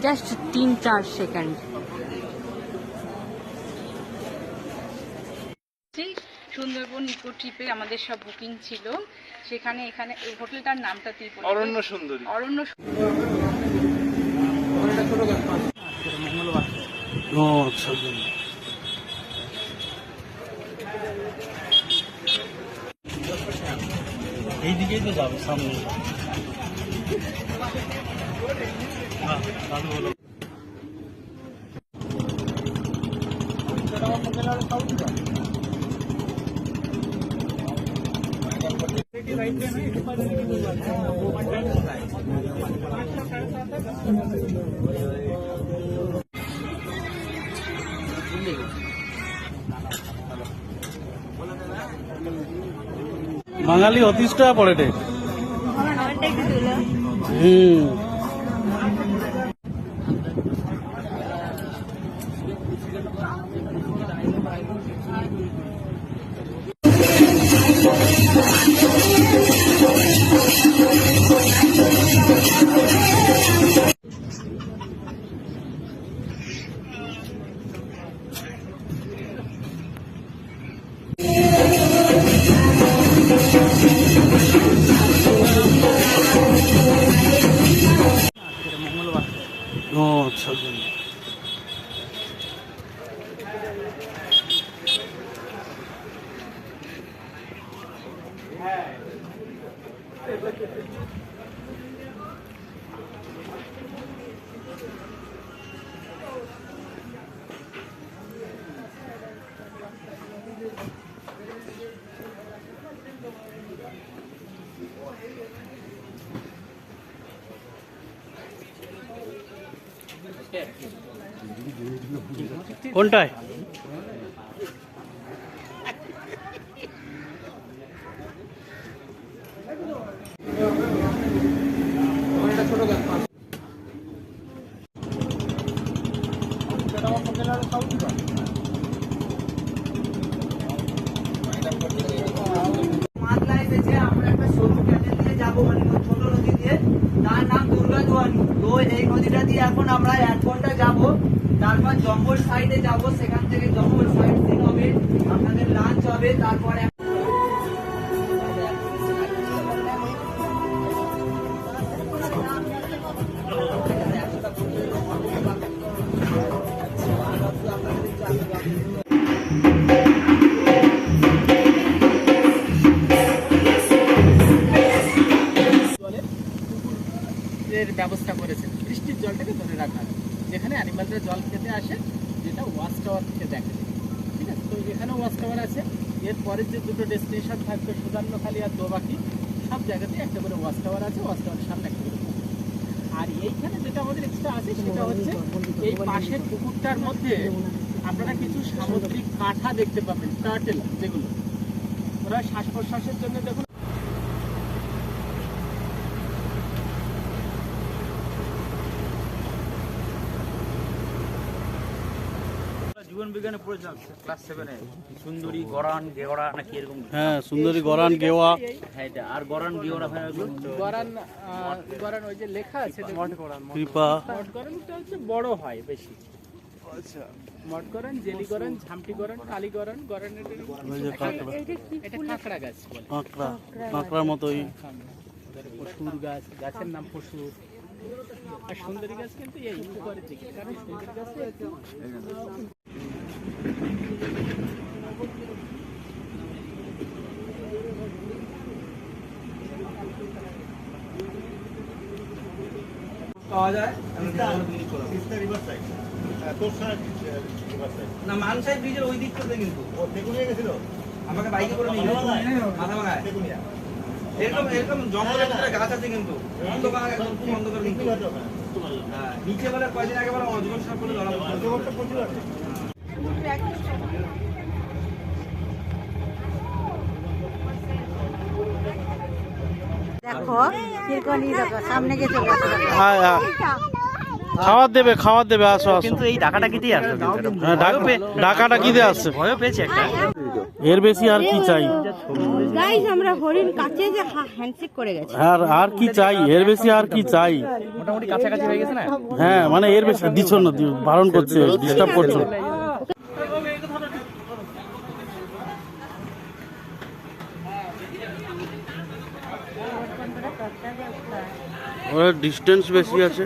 Just 3-4 second. Sundarban eco ট্রিপে আমাদের সব বুকিং ছিল, সেখানে এখানে এই হোটেলটার নামটা তুই বল। অরণ্য সুন্দরী। অরণ্য ও আচ্ছা, এই দিকেই তো যাবে সামনে। বাঙালি 30 টাকা পড়ে রে। ও আচ্ছা, কোনটায়? এই নদীটা দিয়ে এখন আমরা 1 ঘন্টা যাবো, তারপর জম্বল সাইডে যাবো, সেখান থেকে জম্বল সাইড সিন হবে, আপনাদের লাঞ্চ হবে, তারপরে ব্যবস্থা করেছেন বৃষ্টির জলটাকে ধরে রাখার, যেখানে অ্যানিমালরা জল খেতে আসে, যেটা ওয়াচ টাওয়ার থেকে দেখে। ঠিক আছে, তো এখানেও ওয়াচ টাওয়ার আছে। এর পরের যে দুটো ডেস্টিনেশন থাকবে, সুধান্যখালী আর দোবাকি, সব জায়গাতেই একটা করে ওয়াচ টাওয়ার আছে। ওয়াচ টাওয়ারের সামনে একটা করে পুকুর। আর এইখানে যেটা আমাদের এক্সট্রা আছে সেটা হচ্ছে এই পাশের পুকুরটার মধ্যে আপনারা কিছু সামুদ্রিক কাঁঠা দেখতে পাবেন, টার্টেল, যেগুলো ওরা শ্বাস প্রশ্বাসের জন্য দেখুন। জীবন বিজ্ঞানে পড়েছে ক্লাস 7-এ, সুন্দরী, গরান, গেওড়া নাকি এরকম। হ্যাঁ, সুন্দরী, গরান, গেওয়া। হ্যাঁ, এটা আর গরান গেওড়া হয় ওগুলো। গরান ওই যে লেখা আছে, কৃপা। মঠগরানটা হচ্ছে বড় হয় বেশি। আচ্ছা, মঠগরান, জেলিগরান, ঝামটিগরান, কালীগরান, গরান এটা কাঁকড়া গাছ বলে। কাঁকড়ার মতোই। পশুর গাছ, গাছের নাম পশুর। আর সুন্দরী গাছ কিন্তু এই উপকারের দিকে, কারণ সুন্দরী গাছ পাওয়া যায় না, মানসাই ব্রিজের ওই দিক থেকে, কিন্তু আমাকে বাইকে করে নিয়ে মাথা ভাঙায়। এরকম এরকম জঙ্গলের ভিতরে গাছ আছে, কিন্তু অন্ধকার, একদম খুব অন্ধকার। কিন্তু হ্যাঁ, নিচে বলে কয়দিন আগে বলে অজগর সাপ বলে ধরা পড়ছে। দেখো কিরকম, সামনে গেছে। খাবার দেবে আসো আসো। কিন্তু এই ডাকাটা কিতেই আসলো হ্যাঁ, ডাকাটা কি দিয়ে আসছে? ভয়ও পেয়েছে একটা। এর বেশি আর কি চাই? গাইস আমরা হরিণ কাছে যে হ্যান্ডশেক করে গেছে। আর কি চাই? এর বেশি আর কি চাই? মোটামুটি কাছাকাছি হয়ে গেছে না? হ্যাঁ মানে এর বেশি দিচ্ছ না, বারণ করছে, ডিস্টার্ব করছো। ওর ডিস্টেন্স বেশি আছে।